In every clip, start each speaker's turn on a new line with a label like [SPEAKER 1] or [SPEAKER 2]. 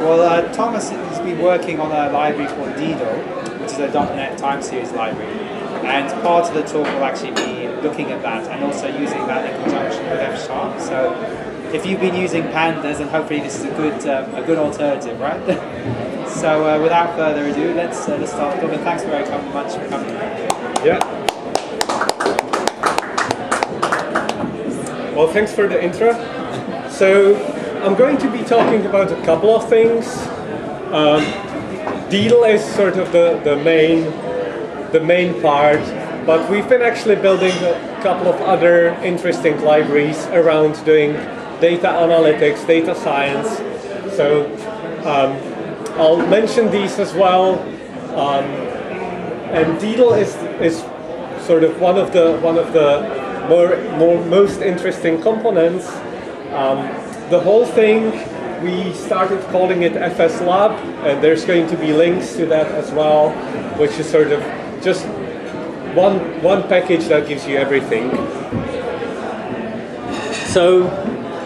[SPEAKER 1] Well, Thomas has been working on a library called Deedle, which is a .NET time series library. And part of the talk will actually be looking at that and also using that in conjunction with F#. So if you've been using pandas, then hopefully this is a good alternative, right? So without further ado, let's start talking. Thanks very much for coming.
[SPEAKER 2] Yeah. Well, thanks for the intro. So I'm going to be talking about a couple of things. Deedle is sort of the main part, but we've been actually building a couple of other interesting libraries around doing data analytics, data science. So I'll mention these as well. And Deedle is sort of one of the most interesting components. The whole thing, we started calling it FsLab, and there's going to be links to that as well, which is sort of just one package that gives you everything. So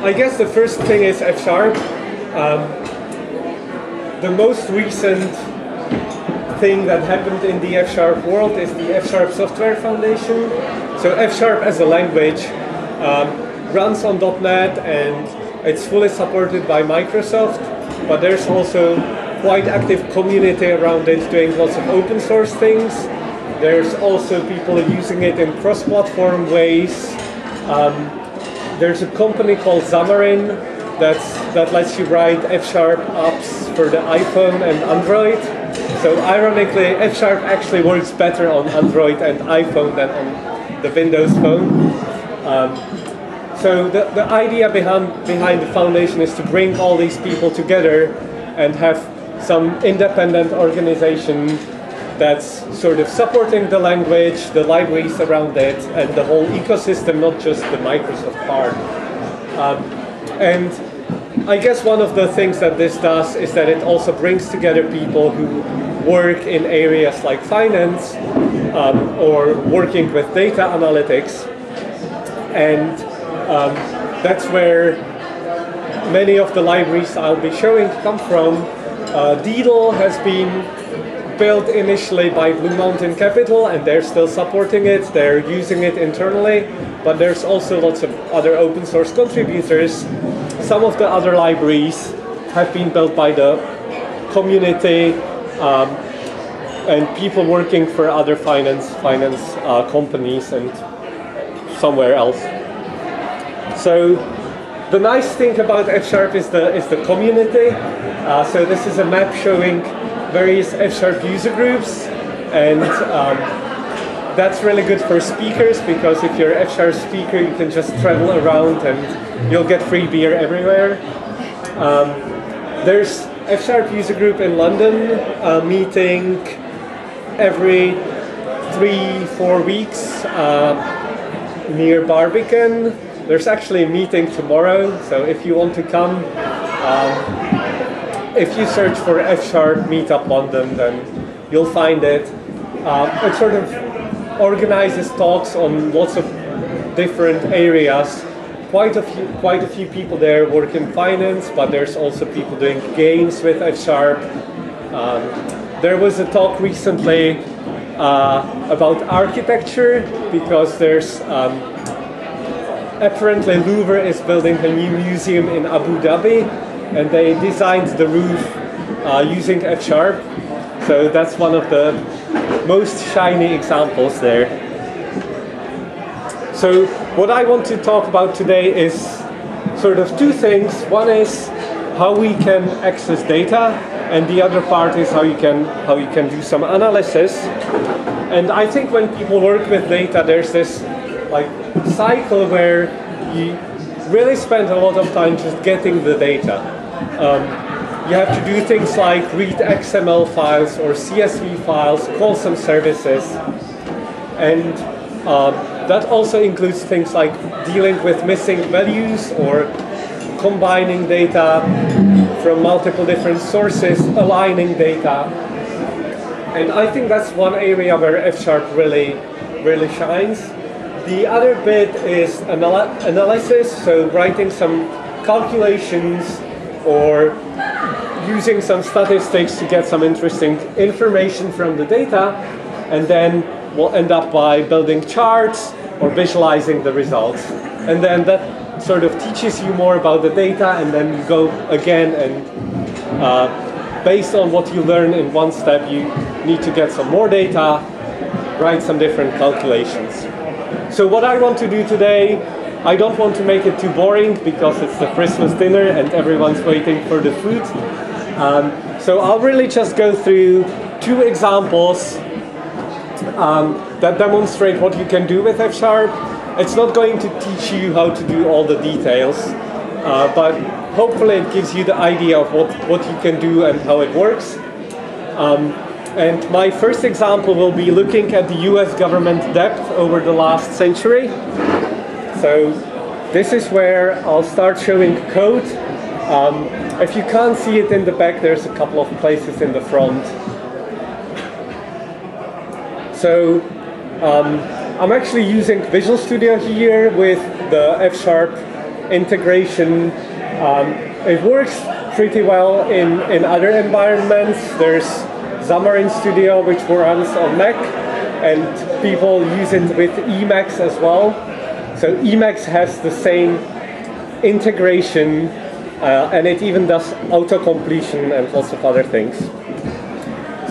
[SPEAKER 2] I guess the first thing is F#. The most recent thing that happened in the F# world is the F# Software Foundation. So F# as a language runs on .NET and it's fully supported by Microsoft, but there's also quite active community around it doing lots of open source things. There's also people using it in cross-platform ways. There's a company called Xamarin that lets you write F# apps for the iPhone and Android. So ironically, F# actually works better on Android and iPhone than on the Windows phone. So the idea behind the foundation is to bring all these people together and have some independent organization that's sort of supporting the language, the libraries around it, and the whole ecosystem, not just the Microsoft part. And I guess one of the things that this does is that it also brings together people who work in areas like finance or working with data analytics. And that's where many of the libraries I'll be showing come from. Deedle has been built initially by Blue Mountain Capital, and they're still supporting it. They're using it internally, but there's also lots of other open source contributors. Some of the other libraries have been built by the community and people working for other finance companies and somewhere else. So the nice thing about F# is the community. So this is a map showing various F# user groups, and that's really good for speakers, because if you're an F# speaker, you can just travel around and you'll get free beer everywhere. There's F# user group in London meeting every 3-4 weeks near Barbican. There's actually a meeting tomorrow, so if you want to come, if you search for F# Meetup London, then you'll find it. It sort of organizes talks on lots of different areas. Quite a few people there work in finance, but there's also people doing games with F#. There was a talk recently about architecture, because there's apparently Louvre is building a new museum in Abu Dhabi, and they designed the roof using F#. So that's one of the most shiny examples there. So what I want to talk about today is sort of two things. One is how we can access data, and the other part is how you can do some analysis. And I think when people work with data, there's this like cycle where you really spend a lot of time just getting the data. You have to do things like read XML files or CSV files, call some services, and that also includes things like dealing with missing values or combining data from multiple different sources, aligning data. And I think that's one area where F# really shines. The other bit is analysis, so writing some calculations or using some statistics to get some interesting information from the data, and then we'll end up by building charts or visualizing the results. And then that sort of teaches you more about the data, and then you go again and based on what you learn in one step, you need to get some more data, write some different calculations. So what I want to do today, I don't want to make it too boring because it's the Christmas dinner and everyone's waiting for the food. So I'll really just go through two examples that demonstrate what you can do with F#. It's not going to teach you how to do all the details, but hopefully it gives you the idea of what you can do and how it works. And my first example will be looking at the US government debt over the last century. So this is where I'll start showing code. If you can't see it in the back, there's a couple of places in the front. So I'm actually using Visual Studio here with the F# integration. It works pretty well in other environments. There's Xamarin Studio, which runs on Mac, and people use it with Emacs as well. So Emacs has the same integration, and it even does auto-completion and lots of other things.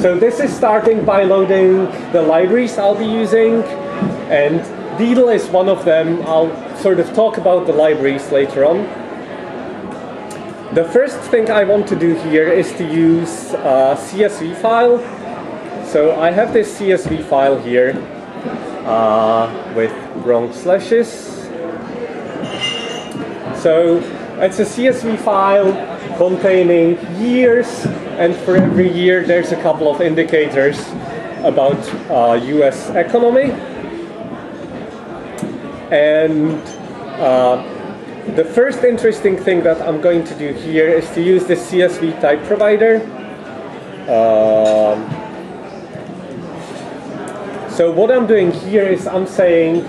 [SPEAKER 2] So this is starting by loading the libraries I'll be using, and Deedle is one of them. I'll sort of talk about the libraries later on. The first thing I want to do here is to use a CSV file. So I have this CSV file here with wrong slashes. So it's a CSV file containing years, and for every year there's a couple of indicators about US economy. And the first interesting thing that I'm going to do here is to use the CSV type provider. So what I'm doing here is I'm saying,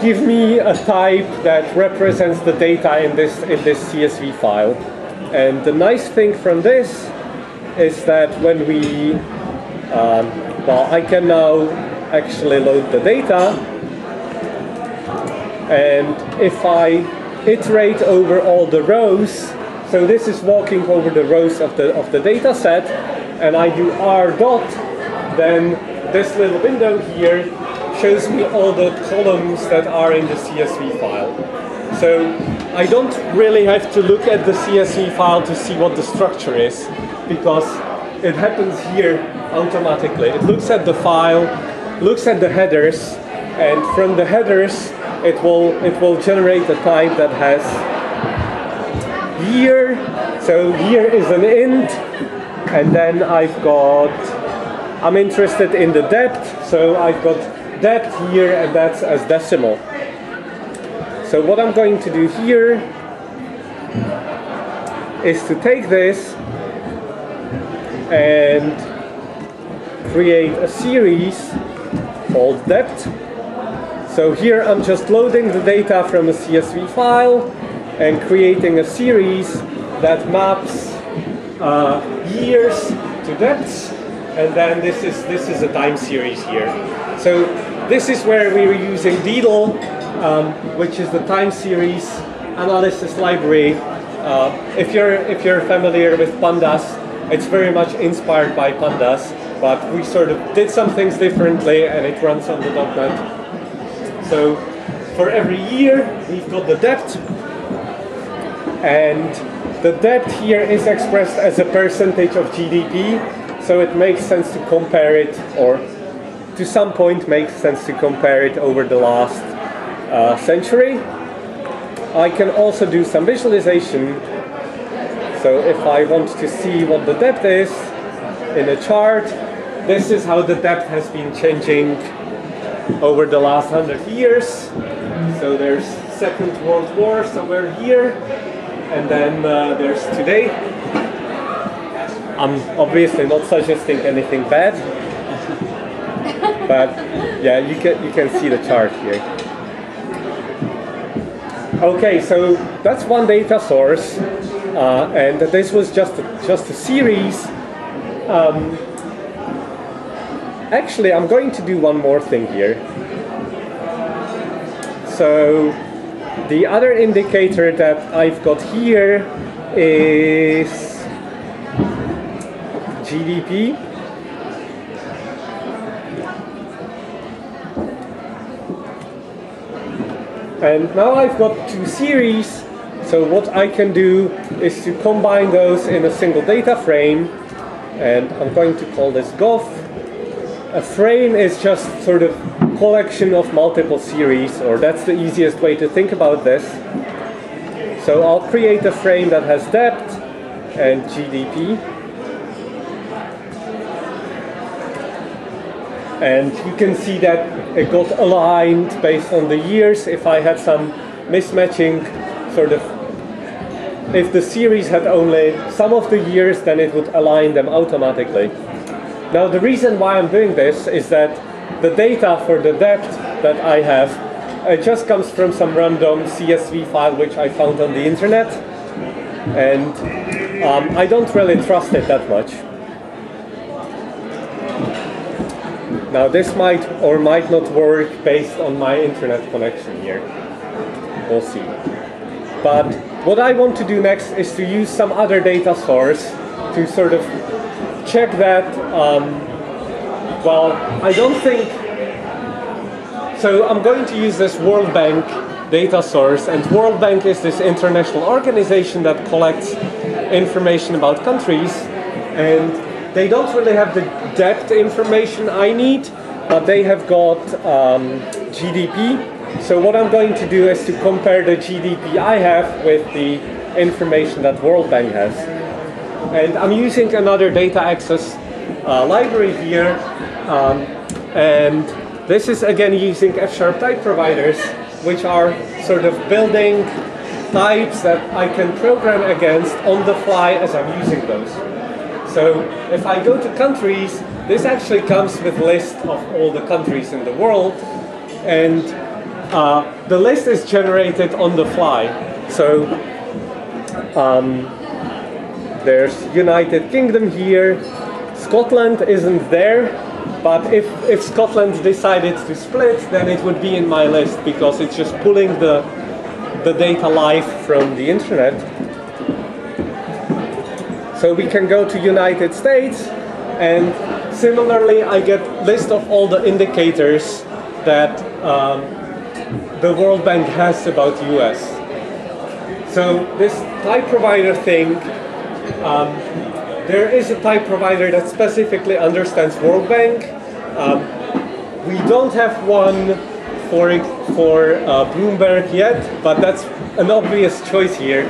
[SPEAKER 2] give me a type that represents the data in this CSV file. And the nice thing from this is that when we, well, I can now actually load the data. And if I iterate over all the rows, so this is walking over the rows of the data set, and I do r dot, then this little window here shows me all the columns that are in the CSV file. So I don't really have to look at the CSV file to see what the structure is, because it happens here automatically. It looks at the file, looks at the headers, and from the headers it will generate a type that has year. So year is an int, and then I'm interested in the depth, so I've got depth here, and that's as decimal. So what I'm going to do here is to take this and create a series called depth. So here I'm just loading the data from a CSV file and creating a series that maps years to depths, and then this is a time series here. So this is where we were using Deedle, which is the time series analysis library. If you're familiar with pandas, it's very much inspired by pandas, but we sort of did some things differently, and it runs on the .NET. So for every year, we've got the depth, and the depth here is expressed as a percentage of GDP, so it makes sense to compare it, or to some point makes sense to compare it over the last century. I can also do some visualization. So if I want to see what the depth is in a chart, this is how the depth has been changing over the last 100 years. So there's Second World War somewhere here, and then there's today. I'm obviously not suggesting anything bad, but yeah, you can see the chart here. Okay, so that's one data source. and this was just a series. Actually, I'm going to do one more thing here. So the other indicator that I've got here is GDP. And now I've got two series, so what I can do is to combine those in a single data frame, and I'm going to call this gov. A frame is just sort of collection of multiple series, or that's the easiest way to think about this. So I'll create a frame that has depth and GDP. And you can see that it got aligned based on the years. If I had some mismatching, sort of, if the series had only some of the years, then it would align them automatically. Now the reason why I'm doing this is that the data for the depth that I have, it just comes from some random CSV file which I found on the internet, and I don't really trust it that much. Now this might or might not work based on my internet connection here. We'll see. But what I want to do next is to use some other data source to sort of check that, well, I don't think, so I'm going to use this World Bank data source, and World Bank is this international organization that collects information about countries, and they don't really have the depth information I need, but they have got GDP. So what I'm going to do is to compare the GDP I have with the information that World Bank has. And I'm using another data access library here, and this is again using F# type providers, which are sort of building types that I can program against on the fly as I'm using those. So if I go to countries, this actually comes with a list of all the countries in the world, and the list is generated on the fly. So there's United Kingdom here. Scotland isn't there, but if Scotland decided to split, then it would be in my list because it's just pulling the data live from the internet. So we can go to United States, and similarly I get list of all the indicators that the World Bank has about US. So this type provider thing, there is a type provider that specifically understands World Bank. We don't have one for Bloomberg yet, but that's an obvious choice here,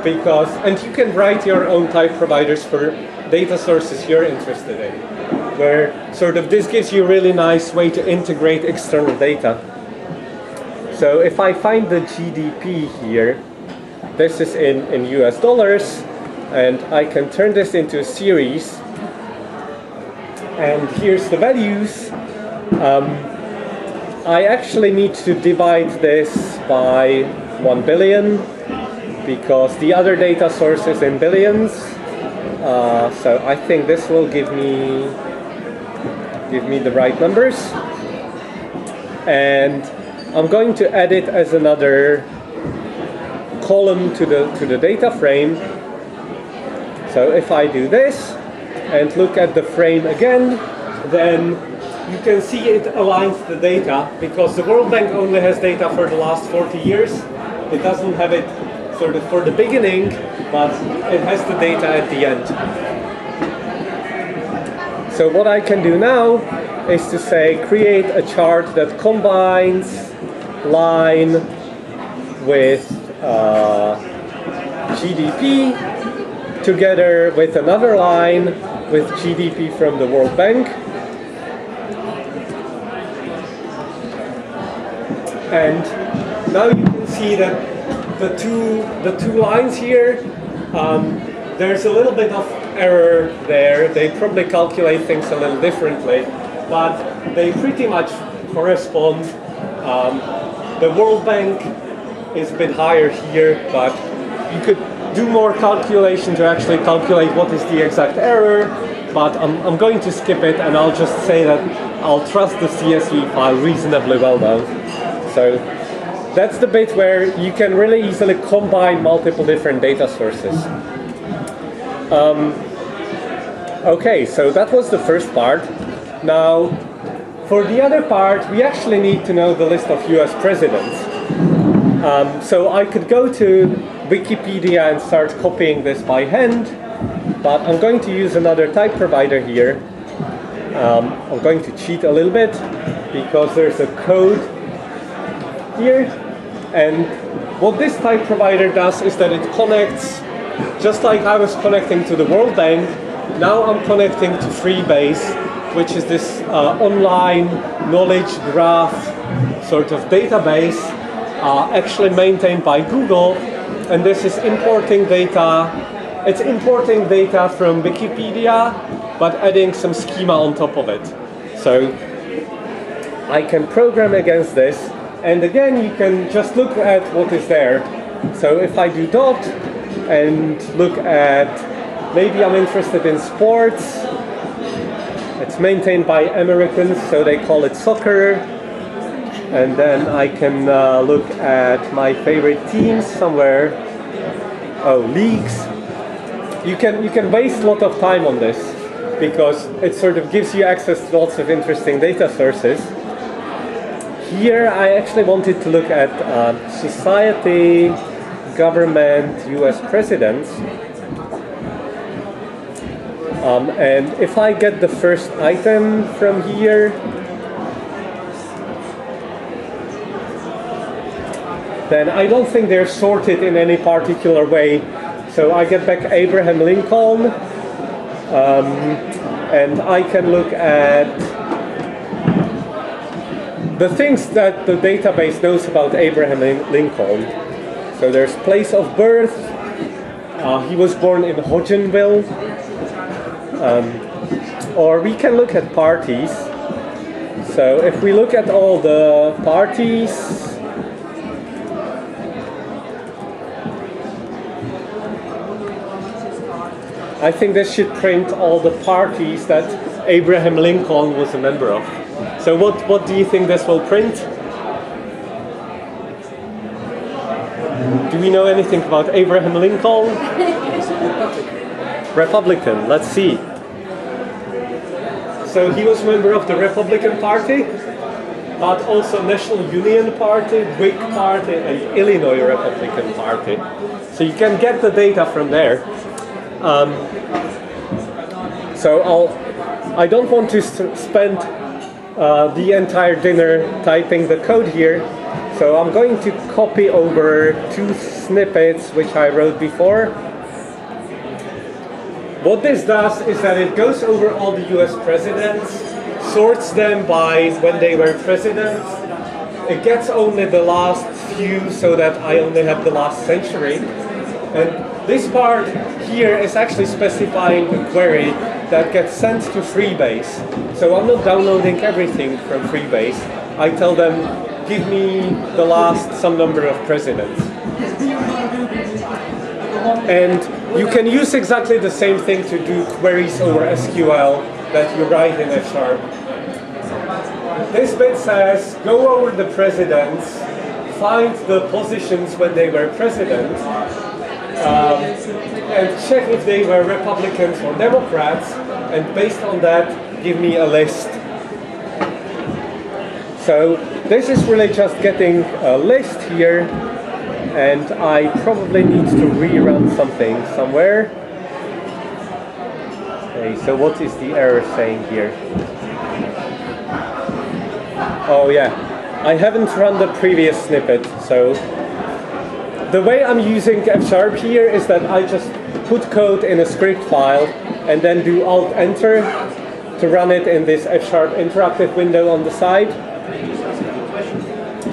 [SPEAKER 2] because, and you can write your own type providers for data sources you're interested in, where sort of this gives you a really nice way to integrate external data. So if I find the GDP here, this is in US dollars, and I can turn this into a series, and here's the values. I actually need to divide this by 1 billion because the other data source is in billions. So I think this will give me the right numbers, and I'm going to add it as another column to the data frame. So if I do this and look at the frame again, then you can see it aligns the data, because the World Bank only has data for the last 40 years. It doesn't have it sort of for the beginning, but it has the data at the end. So what I can do now is to say create a chart that combines line with GDP together with another line with GDP from the World Bank. And now you can see that the two lines here, there's a little bit of error there. They probably calculate things a little differently, but they pretty much correspond. The World Bank is a bit higher here, but do more calculation to actually calculate what is the exact error, but I'm going to skip it, and I'll just say that I'll trust the CSV file reasonably well now. So that's the bit where you can really easily combine multiple different data sources. Okay, so that was the first part. Now, for the other part, we actually need to know the list of US presidents. So I could go to Wikipedia and start copying this by hand, but I'm going to use another type provider here. I'm going to cheat a little bit because there's a code here, and what this type provider does is that it connects, just like I was connecting to the World Bank. Now I'm connecting to Freebase, which is this online knowledge graph sort of database, actually maintained by Google, and this is importing data. It's importing data from Wikipedia, but adding some schema on top of it. So I can program against this, and again you can just look at what is there. So if I do dot and look at, maybe I'm interested in sports. It's maintained by Americans, so they call it soccer. And then I can look at my favorite teams somewhere. Oh, leagues. You can waste a lot of time on this because it sort of gives you access to lots of interesting data sources. Here I actually wanted to look at society, government, US presidents. And if I get the first item from here, then I don't think they're sorted in any particular way. So I get back Abraham Lincoln, and I can look at the things that the database knows about Abraham Lincoln. So there's place of birth. He was born in Hodgenville. Or we can look at parties. So if we look at all the parties, I think this should print all the parties that Abraham Lincoln was a member of. So what do you think this will print? Do we know anything about Abraham Lincoln? Republican, let's see. So he was a member of the Republican Party, but also National Union Party, Whig Party, and Illinois Republican Party. So you can get the data from there. So I don't want to spend the entire dinner typing the code here. So I'm going to copy over 2 snippets which I wrote before. What this does is that it goes over all the US presidents, sorts them by when they were presidents. It gets only the last few so that I only have the last century. And this part here is actually specifying a query that gets sent to Freebase. So I'm not downloading everything from Freebase. I tell them, give me the last some number of presidents. And you can use exactly the same thing to do queries over SQL that you write in F#. This bit says, go over the presidents, find the positions when they were president, and check if they were Republicans or Democrats, and based on that, give me a list. So this is really just getting a list here, and I probably need to rerun something somewhere. Okay, so what is the error saying here? Oh yeah, I haven't run the previous snippet, so the way I'm using F# here is that I just put code in a script file and then do Alt-Enter to run it in this F# interactive window on the side.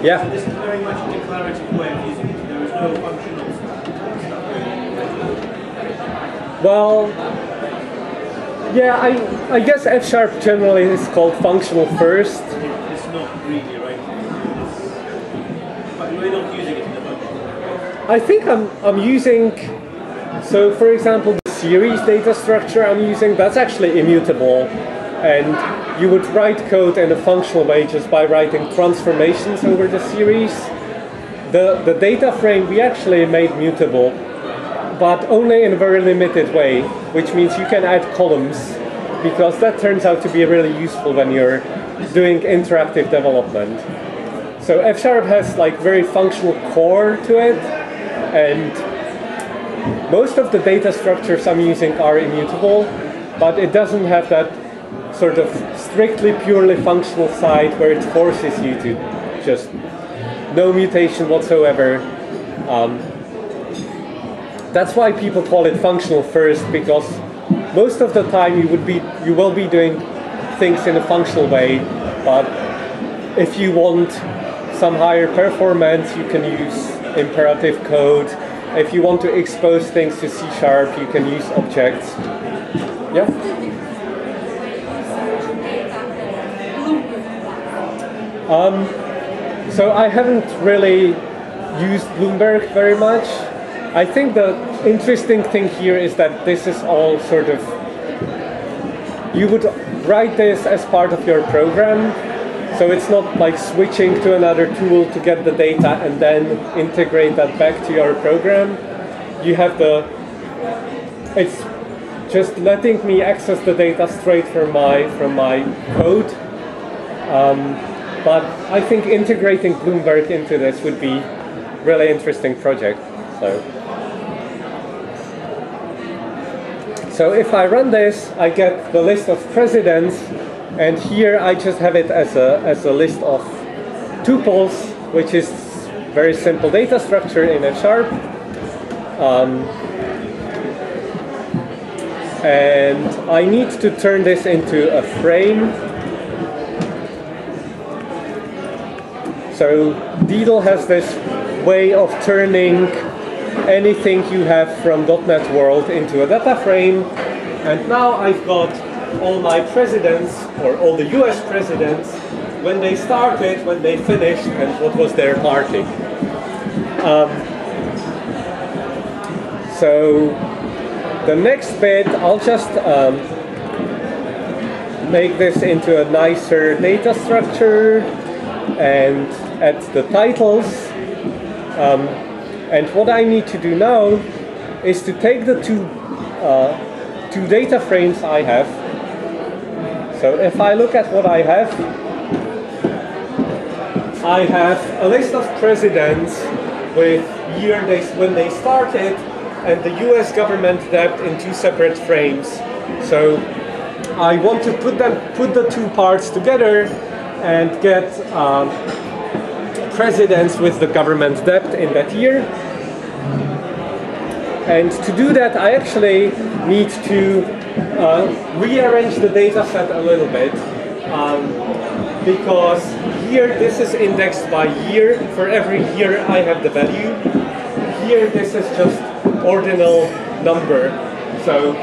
[SPEAKER 2] Yeah.
[SPEAKER 3] So this is very much a declarative way of using it. There is no functional stuff.
[SPEAKER 2] Well, yeah, I guess F# generally is called functional first.
[SPEAKER 3] It's not really, right? But we're not using it in the function.
[SPEAKER 2] I think I'm using So for example, the series data structure I'm using, that's actually immutable. And you would write code in a functional way just by writing transformations over the series. The data frame we actually made mutable, but only in a very limited way, which means you can add columns, because that turns out to be really useful when you're doing interactive development. So F# has like very functional core to it, and most of the data structures I'm using are immutable, but it doesn't have that sort of strictly purely functional side where it forces you to just no mutation whatsoever. That's why people call it functional first, because most of the time you will be doing things in a functional way, but if you want some higher performance, you can use imperative code. If you want to expose things to C#, you can use objects. Yeah? So I haven't really used Bloomberg very much. I think the interesting thing here is that this is all sort of, you would write this as part of your program, so it's not like switching to another tool to get the data and then integrate that back to your program. You have it's just letting me access the data straight from my code. But I think integrating Bloomberg into this would be a really interesting project. So if I run this, I get the list of presidents, and here I just have it as a list of tuples, which is very simple data structure in F#. And I need to turn this into a frame. So Deedle has this way of turning anything you have from .NET World into a data frame, and now I've got all my presidents, or all the US presidents, when they started, when they finished, and what was their party. So the next bit, I'll just make this into a nicer data structure and add the titles. And what I need to do now is to take the two data frames I have. So if I look at what I have a list of presidents with year when they started and the US government debt in two separate frames. So I want to put the two parts together and get presidents with the government debt in that year. And to do that, I actually need to rearrange the data set a little bit, because here this is indexed by year. For every year I have the value. Here this is just ordinal number. So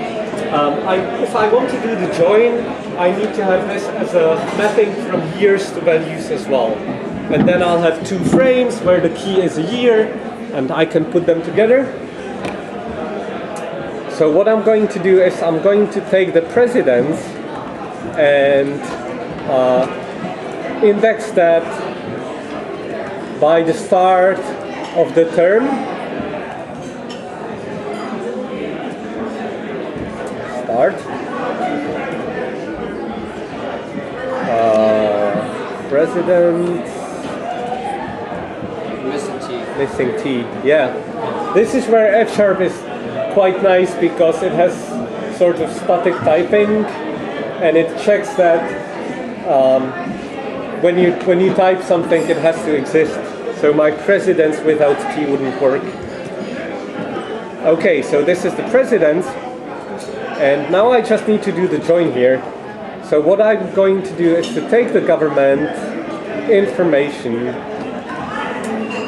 [SPEAKER 2] if I want to do the join, I need to have this as a mapping from years to values as well. And then I'll have two frames where the key is a year, and I can put them together. So what I'm going to do is I'm going to take the presidents and index that by the start of the term. Start. President. Missing T. Yeah. This is where F# is quite nice because it has sort of static typing, and it checks that when you type something, it has to exist. So my presidents without T wouldn't work. Okay, so this is the president, and now I just need to do the join here. So what I'm going to do is to take the government information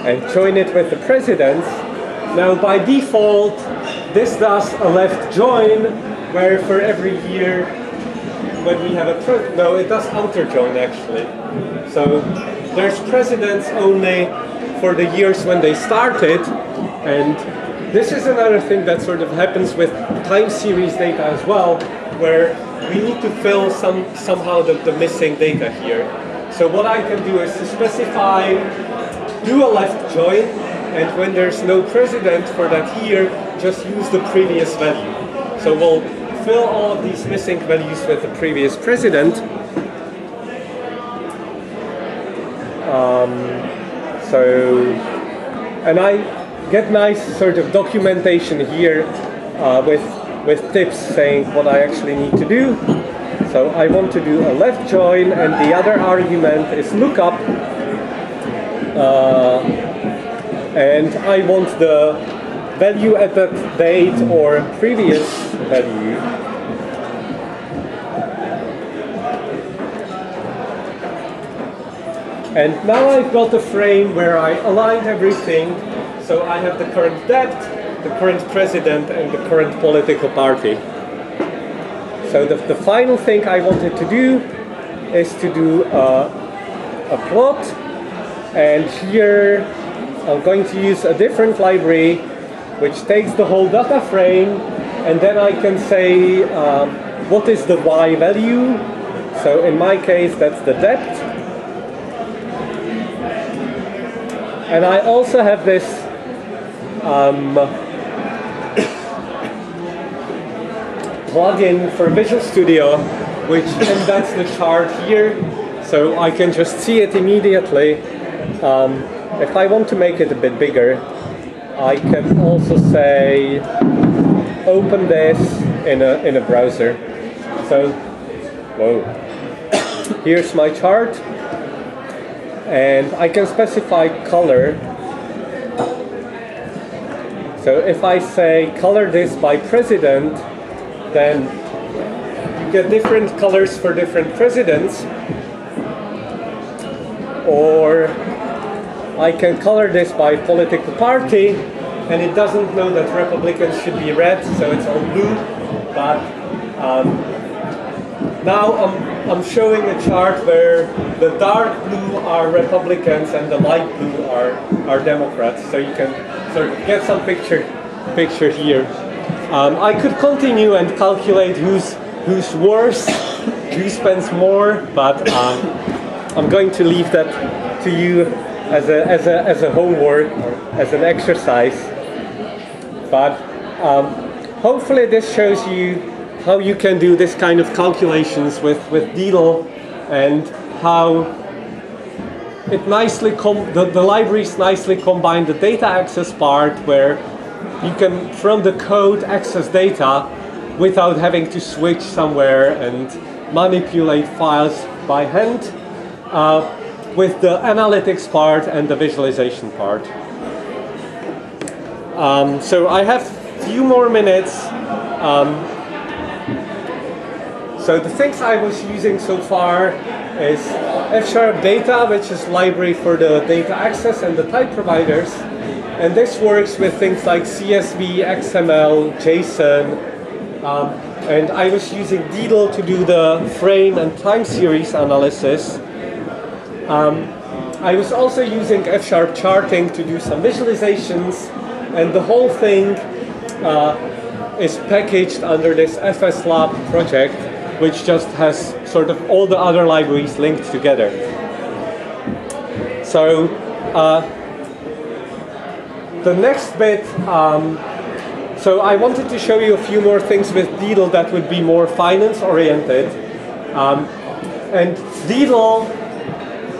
[SPEAKER 2] and join it with the presidents. Now by default, this does a left join, where for every year when we have no, it does outer join actually. So there's presidents only for the years when they started, and this is another thing that sort of happens with time series data as well, where we need to fill somehow the missing data here. So what I can do is to specify, do a left join, and when there's no precedent for that here, just use the previous value. So we'll fill all of these missing values with the previous precedent. And I get nice sort of documentation here with tips saying what I actually need to do. So I want to do a left join, and the other argument is lookup, and I want the value at that date or previous value. And now I've got a frame where I aligned everything, so I have the current debt, the current president, and the current political party. So the final thing I wanted to do is to do a plot, and here I'm going to use a different library which takes the whole data frame, and then I can say what is the y value. So in my case that's the debt. And I also have this plugin for Visual Studio which embeds the chart here, so I can just see it immediately. If I want to make it a bit bigger, I can also say open this in a browser. So, whoa, here's my chart. And I can specify color. So if I say color this by president, then you get different colors for different presidents. Or I can color this by political party, and it doesn't know that Republicans should be red, so it's all blue. But now I'm showing a chart where the dark blue are Republicans and the light blue are Democrats. So you can sort of get some picture here. I could continue and calculate who's worse, who spends more, but I'm going to leave that to you as a homework, as an exercise. But hopefully this shows you how you can do this kind of calculations with Deedle, and how it nicely the libraries nicely combine the data access part, where you can from the code access data without having to switch somewhere and manipulate files by hand, with the analytics part and the visualization part. So I have a few more minutes. So the things I was using so far is F# data, which is library for the data access and the type providers. And this works with things like CSV, XML, JSON. And I was using Deedle to do the frame and time series analysis. I was also using F# charting to do some visualizations. And the whole thing is packaged under this FsLab project, which just has sort of all the other libraries linked together. So the next bit, so I wanted to show you a few more things with Deedle that would be more finance oriented. And Deedle,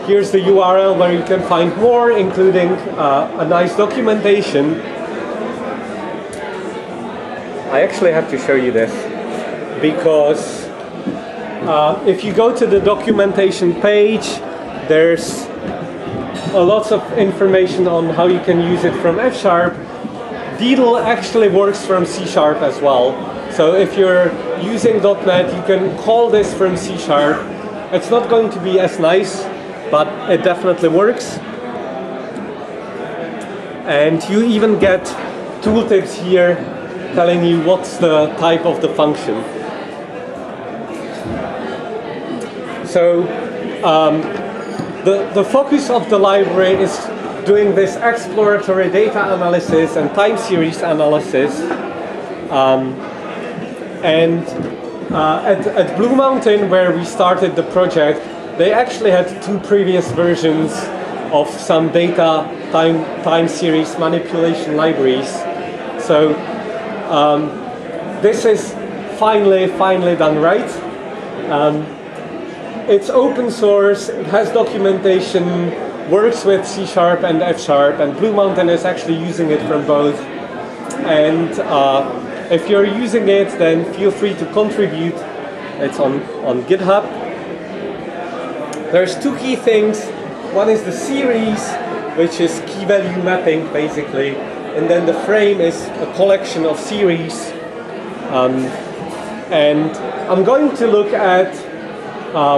[SPEAKER 2] here's the URL where you can find more, including a nice documentation. I actually have to show you this, because if you go to the documentation page, there's a lot of information on how you can use it from F#. Deedle actually works from C# as well. So if you're using .NET, you can call this from C#. It's not going to be as nice, but it definitely works. And you even get tooltips here telling you what's the type of the function. So the focus of the library is doing this exploratory data analysis and time series analysis. At Blue Mountain, where we started the project, they actually had 2 previous versions of some data time series manipulation libraries. So this is finally done right. It's open source, it has documentation, works with C# and F#, and Blue Mountain is actually using it from both. And if you're using it, then feel free to contribute. It's on GitHub. There's 2 key things. One is the series, which is key value mapping, basically. And then the frame is a collection of series. And I'm going to look at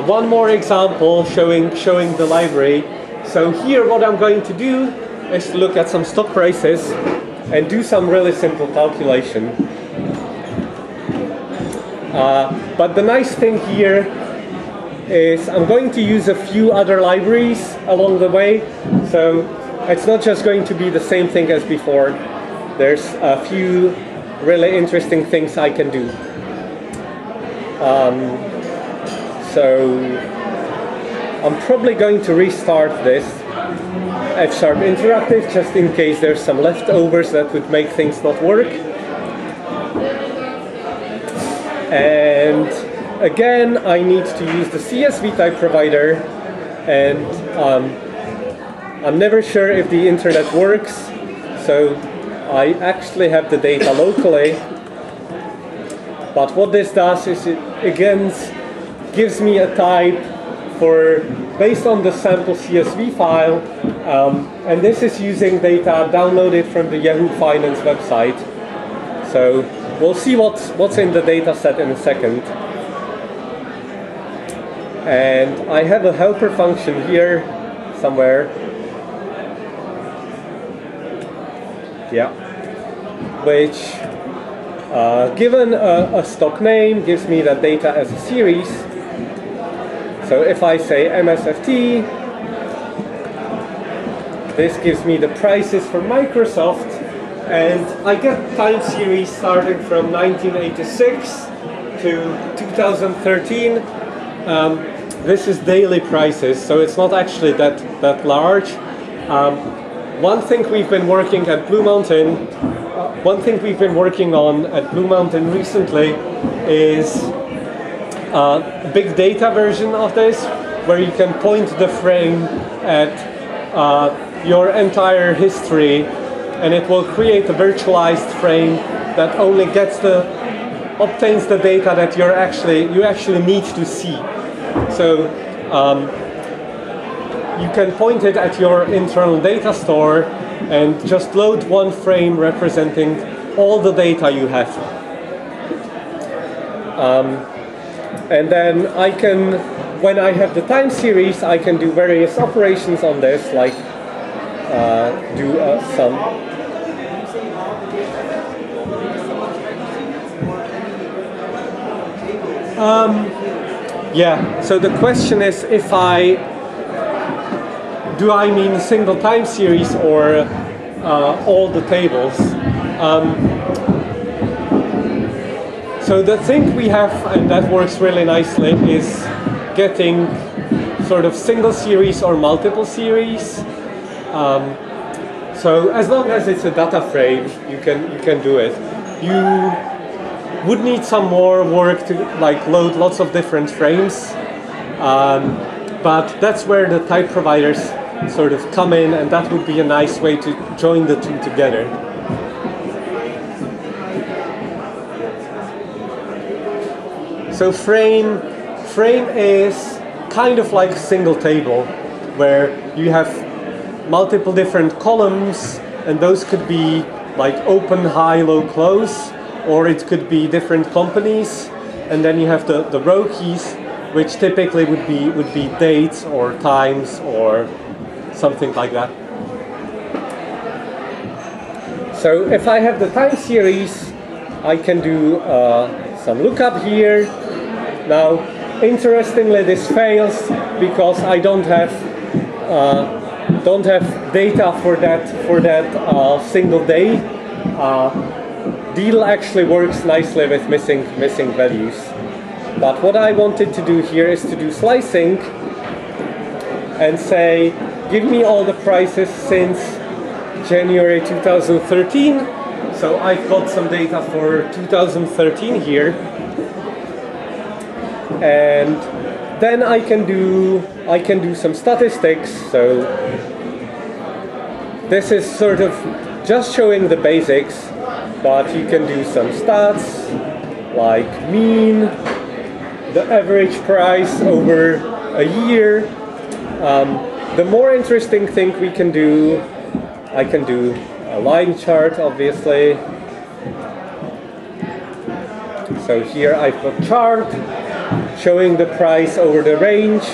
[SPEAKER 2] one more example showing the library. So here what I'm going to do is to look at some stock prices and do some really simple calculation. But the nice thing here is I'm going to use a few other libraries along the way. So it's not just going to be the same thing as before. There's a few really interesting things I can do. So I'm probably going to restart this F# interactive just in case there's some leftovers that would make things not work. And again, I need to use the CSV type provider, and I'm never sure if the internet works, so I actually have the data locally. But what this does is it again gives me a type based on the sample CSV file, and this is using data downloaded from the Yahoo Finance website. So we'll see what's in the data set in a second. And I have a helper function here somewhere. Yeah. Which, given a stock name, gives me that data as a series. So if I say MSFT, this gives me the prices for Microsoft, and I get time series starting from 1986 to 2013. This is daily prices, so it's not actually that large. One thing we've been working at Blue Mountain, at Blue Mountain recently is a big data version of this, where you can point the frame at your entire history, and it will create a virtualized frame that only obtains the data that you actually need to see. So you can point it at your internal data store and just load one frame representing all the data you have. And then I can, when I have the time series, I can do various operations on this, like do some. Yeah, so the question is do I mean a single time series or all the tables? So the thing we have, and that works really nicely, is getting sort of single series or multiple series. So as long as it's a data frame, you can do it. You would need some more work to load lots of different frames, but that's where the type providers sort of come in, and that would be a nice way to join the two together. So frame is kind of like a single table where you have multiple different columns, and those could be like open, high, low, close, or it could be different companies, and then you have the row keys, which typically would be dates or times or something like that. So if I have the time series, I can do some lookup here. Now, interestingly, this fails because I don't have don't have data for that single day, Deedle actually works nicely with missing values. But what I wanted to do here is to do slicing and say, give me all the prices since January 2013. So I've got some data for 2013 here. And then I can do some statistics. So this is sort of just showing the basics, but you can do some stats like mean, the average price over a year. The more interesting thing we can do, I can do a line chart, obviously. So here I've got chart showing the price over the range.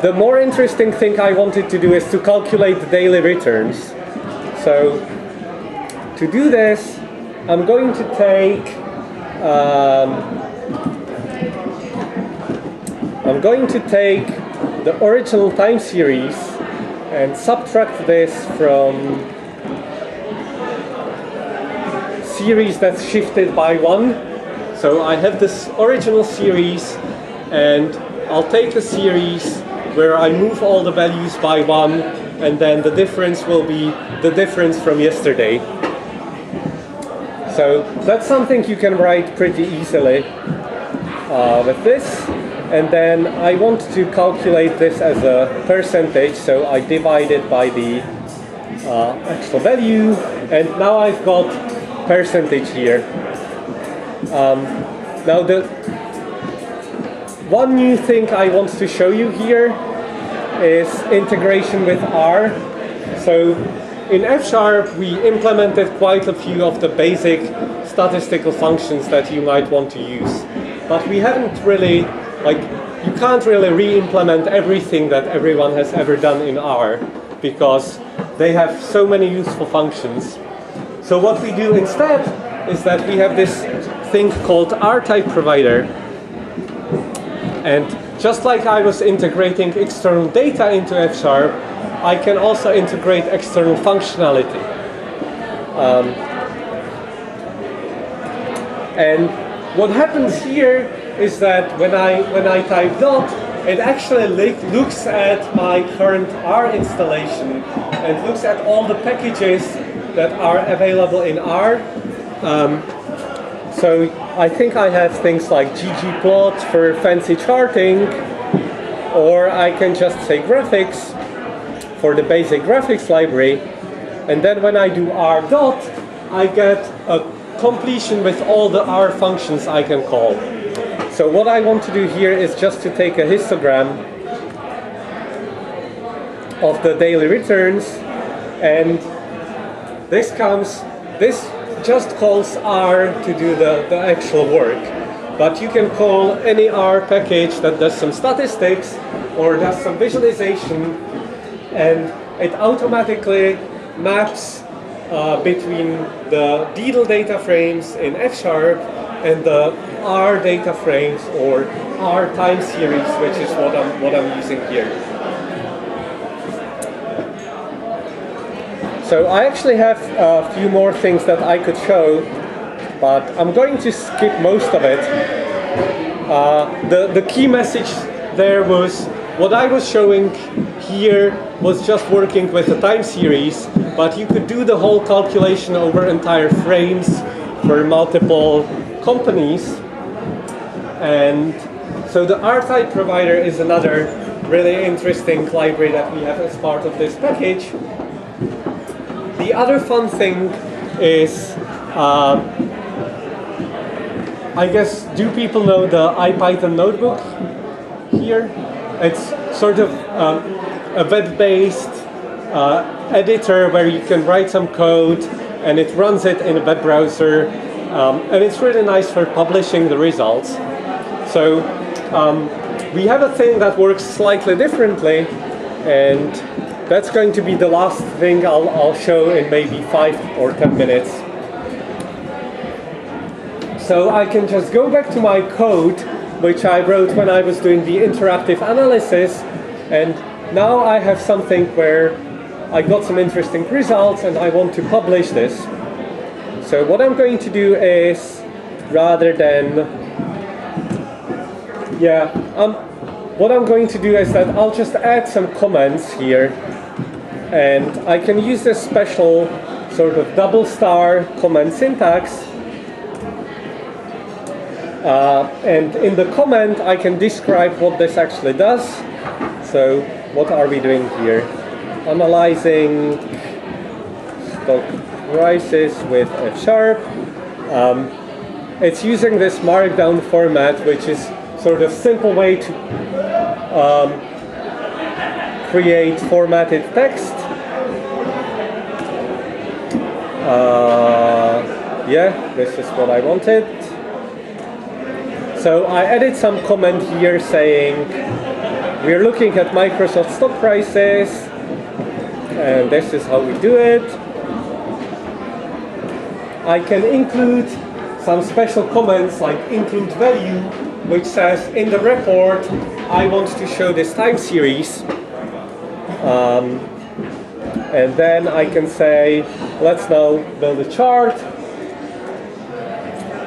[SPEAKER 2] The more interesting thing I wanted to do is to calculate the daily returns. So to do this, I'm going to take the original time series and subtract this from series that's shifted by 1. So I have this original series, and I'll take the series where I move all the values by 1, and then the difference will be the difference from yesterday. So that's something you can write pretty easily with this. And then I want to calculate this as a percentage, so I divide it by the actual value, and now I've got percentage here. Now the one new thing I want to show you here is integration with R. So in F# we implemented quite a few of the basic statistical functions that you might want to use, but we haven't really, you can't really re-implement everything that everyone has ever done in R because they have so many useful functions. So what we do instead is that we have this thing called R-type provider, and just like I was integrating external data into F#, I can also integrate external functionality. And what happens here is that when I type dot, it actually looks at my current R installation and looks at all the packages that are available in R. So I think I have things like ggplot for fancy charting, or I can just say graphics for the basic graphics library, and then when I do R dot, I get a completion with all the R functions I can call. So what I want to do here is just to take a histogram of the daily returns, and this just calls R to do the actual work. But you can call any R package that does some statistics or does some visualization, and it automatically maps between the Deedle data frames in F# and the R data frames or R time series, which is what I'm using here. So I actually have a few more things that I could show, but I'm going to skip most of it. The key message there was what I was showing here was just working with a time series, but you could do the whole calculation over entire frames for multiple companies. And so the R-type provider is another really interesting library that we have as part of this package. The other fun thing is, I guess, do people know the IPython notebook here? It's sort of a web-based editor where you can write some code and it runs it in a web browser, and it's really nice for publishing the results. So we have a thing that works slightly differently, and that's going to be the last thing I'll show in maybe 5 or 10 minutes. So I can just go back to my code, which I wrote when I was doing the interactive analysis, And now I have something where I got some interesting results and I want to publish this. So what I'm going to do is, rather than, what I'm going to do is that I'll just add some comments here, and I can use this special sort of double star comment syntax. And in the comment I can describe what this actually does. So what are we doing here? Analyzing stock prices with F#. It's using this markdown format, which is sort of simple way to create formatted text. This is what I wanted. So I added some comment here saying we're looking at Microsoft stock prices, and this is how we do it. I can include some special comments like include value, which says in the report I want to show this time series. And then I can say, let's now build a chart.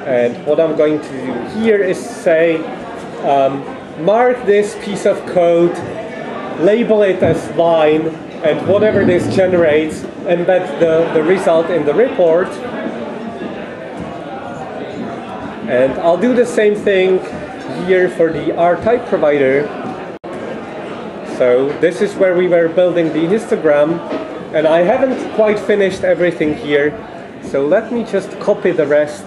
[SPEAKER 2] And what I'm going to do here is say, mark this piece of code, label it as line, and whatever this generates, embed the result in the report. And I'll do the same thing here for the R-type provider. So this is where we were building the histogram, and I haven't quite finished everything here. So let me just copy the rest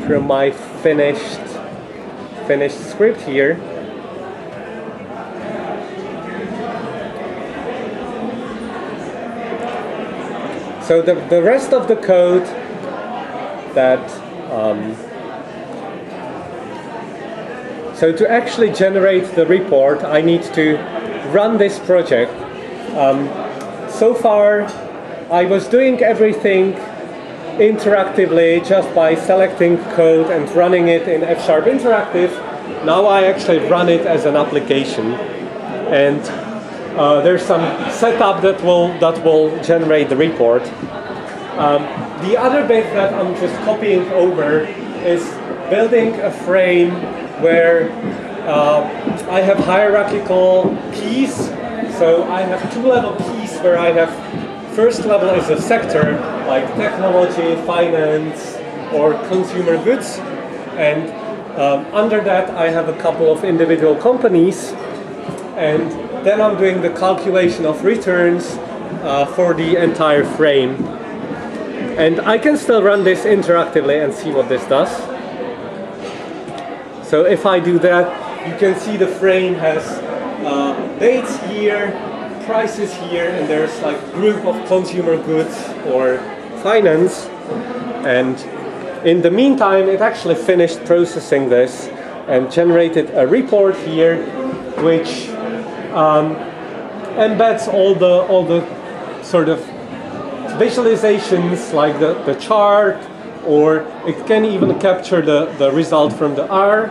[SPEAKER 2] from my finished script here. So the rest of the code that so to actually generate the report, I need to run this project. So far, I was doing everything interactively just by selecting code and running it in F# Interactive. Now I actually run it as an application, and there's some setup that will generate the report. The other bit that I'm just copying over is building a frame where I have hierarchical keys. So I have two-level keys where I have first level is a sector like technology, finance, or consumer goods, and under that I have a couple of individual companies, and then I'm doing the calculation of returns for the entire frame. And I can still run this interactively and see what this does. So if I do that, you can see the frame has dates here, prices here, and there's like group of consumer goods or finance. And in the meantime, it actually finished processing this and generated a report here, which embeds all the sort of visualizations like the chart, or it can even capture the result from the R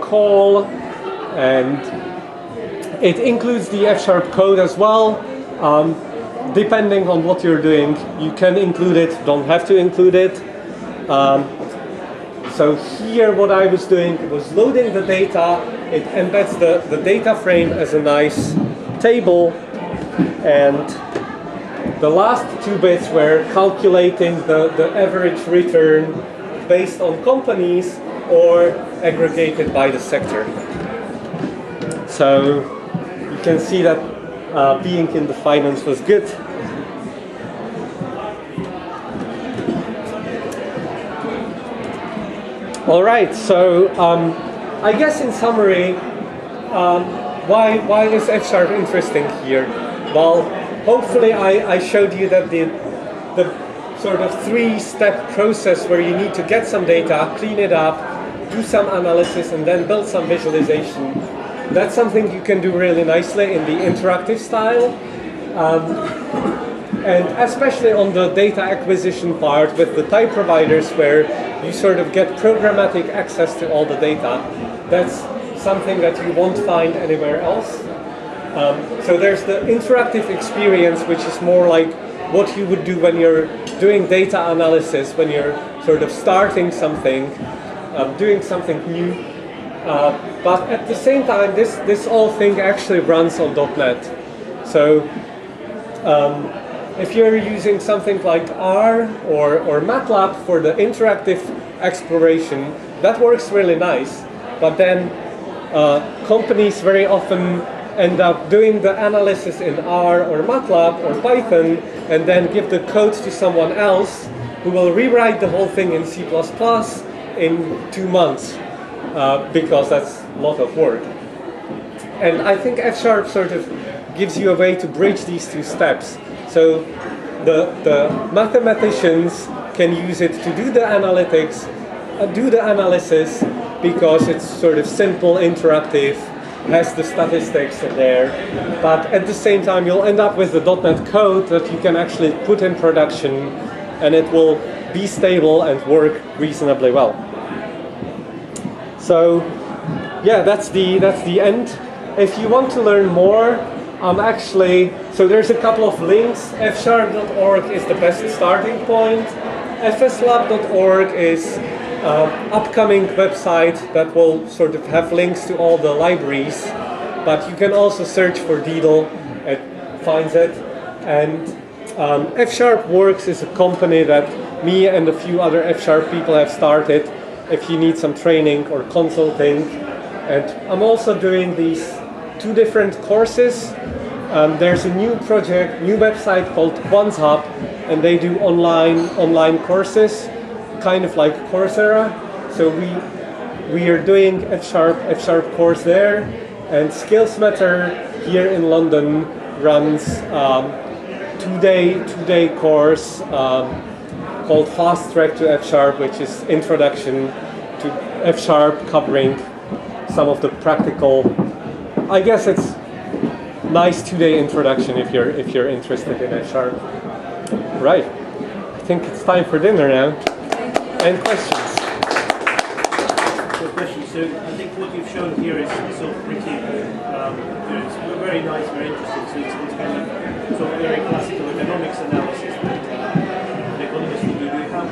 [SPEAKER 2] call, and it includes the F# code as well. Depending on what you're doing, you can include it, don't have to include it. So here what I was doing was loading the data. It embeds the data frame as a nice table, and the last two bits were calculating the average return based on companies or aggregated by the sector. So you can see that being in the finance was good. All right, so I guess in summary, why is F# interesting here? Well, hopefully I showed you that the sort of three-step process where you need to get some data, clean it up, do some analysis, and then build some visualization. That's something you can do really nicely in the interactive style. And especially on the data acquisition part with the type providers, where you sort of get programmatic access to all the data. That's something that you won't find anywhere else. So there's the interactive experience, which is more like what you would do when you're doing data analysis, when you're sort of starting something, doing something new. But at the same time, this whole thing actually runs on .NET. So if you're using something like R or MATLAB for the interactive exploration, that works really nice. But then companies very often end up doing the analysis in R or MATLAB or Python and then give the code to someone else who will rewrite the whole thing in C++ in 2 months because that's a lot of work. And I think F# sort of gives you a way to bridge these two steps. So the mathematicians can use it to do the analytics, do the analysis, because it's sort of simple, interactive, has the statistics in there. But at the same time, you'll end up with the .NET code that you can actually put in production, and it will be stable and work reasonably well. So yeah, that's the end. If you want to learn more, so there's a couple of links. fsharp.org is the best starting point. FsLab.org is upcoming website that will sort of have links to all the libraries, but you can also search for Deedle, it finds it. And F# Works is a company that me and a few other F# people have started if you need some training or consulting. And I'm also doing these 2 different courses. There's a new project, new website called QuantHub, and they do online courses, kind of like Coursera. So we are doing F# course there, and Skills Matter here in London runs 2-day course called Fast Track to F#, which is introduction to F# covering some of the practical. I guess it's nice 2-day introduction if you're interested in F#. Right. I think it's time for dinner now. And questions.
[SPEAKER 3] So questions. So I think what you've shown here is sort of pretty, it's very nice, very interesting. So it's kind of sort of very classical economics analysis that an economist would do. Do you have?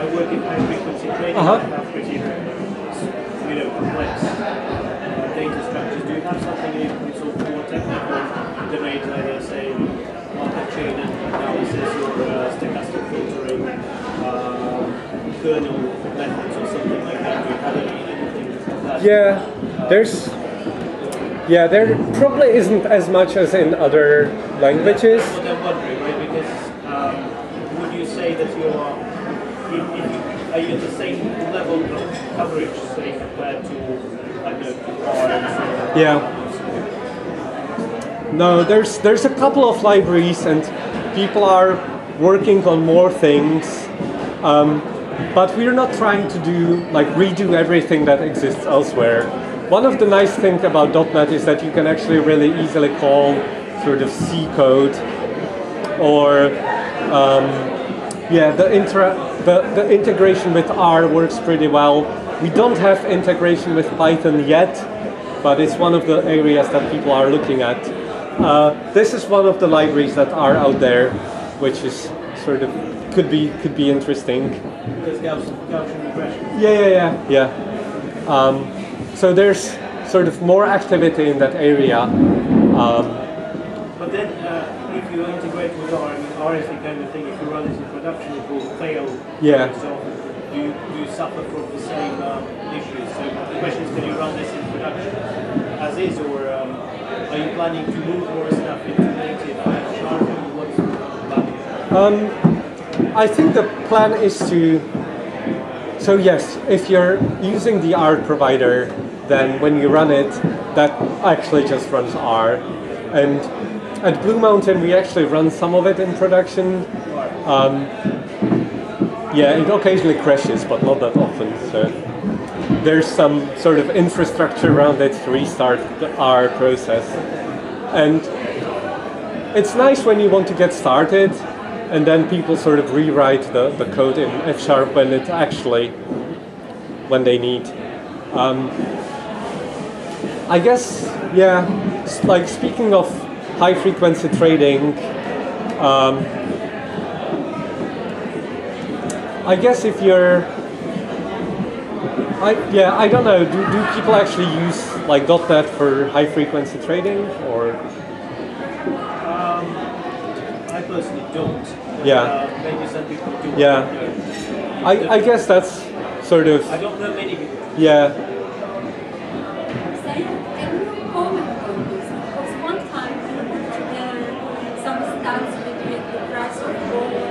[SPEAKER 3] I work in high frequency trading. I have pretty, complex data structures. Do you have something in sort of more technical domains, either say multi-chain analysis or stochastic filtering? Kernel methods or something like that? Do you have anything like that?
[SPEAKER 2] There probably isn't as much as in other languages.
[SPEAKER 3] That's what I'm wondering, right? Because would you say that you are you at the same level of coverage, say, compared to R and so?
[SPEAKER 2] Yeah. No, there's a couple of libraries, and people are working on more things. But we're not trying to redo everything that exists elsewhere. One of the nice things about .NET is that you can actually really easily call sort of C code, or the integration with R works pretty well. We don't have integration with Python yet, but it's one of the areas that people are looking at. This is one of the libraries that are out there, which is sort of could be interesting.
[SPEAKER 3] Because Gaussian regression.
[SPEAKER 2] Yeah. So there's sort of more activity in that area.
[SPEAKER 3] But then, if you integrate with R, R is the kind of thing. If you run it in production, it will fail.
[SPEAKER 2] Yeah.
[SPEAKER 3] So do you suffer from the same issues? So the question is, can you run this in production as is, or are you planning to move more stuff into native F#? What's the plan?
[SPEAKER 2] I think the plan is to. So yes, if you're using the R provider, then when you run it, that actually just runs R. And at Blue Mountain, we actually run some of it in production. It occasionally crashes, but not that often. So there's some sort of infrastructure around it to restart the R process. And it's nice when you want to get started, and then people sort of rewrite the code in F# when they need. I guess, yeah, like speaking of high frequency trading, I guess if you're, I don't know, do people actually use like .NET for high frequency trading, or?
[SPEAKER 3] I personally don't.
[SPEAKER 2] Yeah.
[SPEAKER 3] Maybe some people do.
[SPEAKER 2] Yeah. I guess that's sort of.
[SPEAKER 3] I don't know many people.
[SPEAKER 2] Yeah.
[SPEAKER 4] Can you comment on this? Because one time I looked at some stats with the price of gold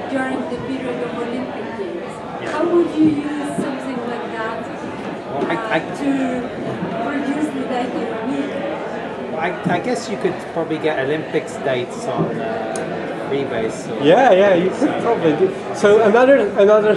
[SPEAKER 4] during the period of Olympic Games.
[SPEAKER 1] Yeah.
[SPEAKER 4] How would you use something like that to produce the data you need?
[SPEAKER 1] I guess you could probably get Olympics dates on Freebase.
[SPEAKER 2] Yeah, you could probably do. So another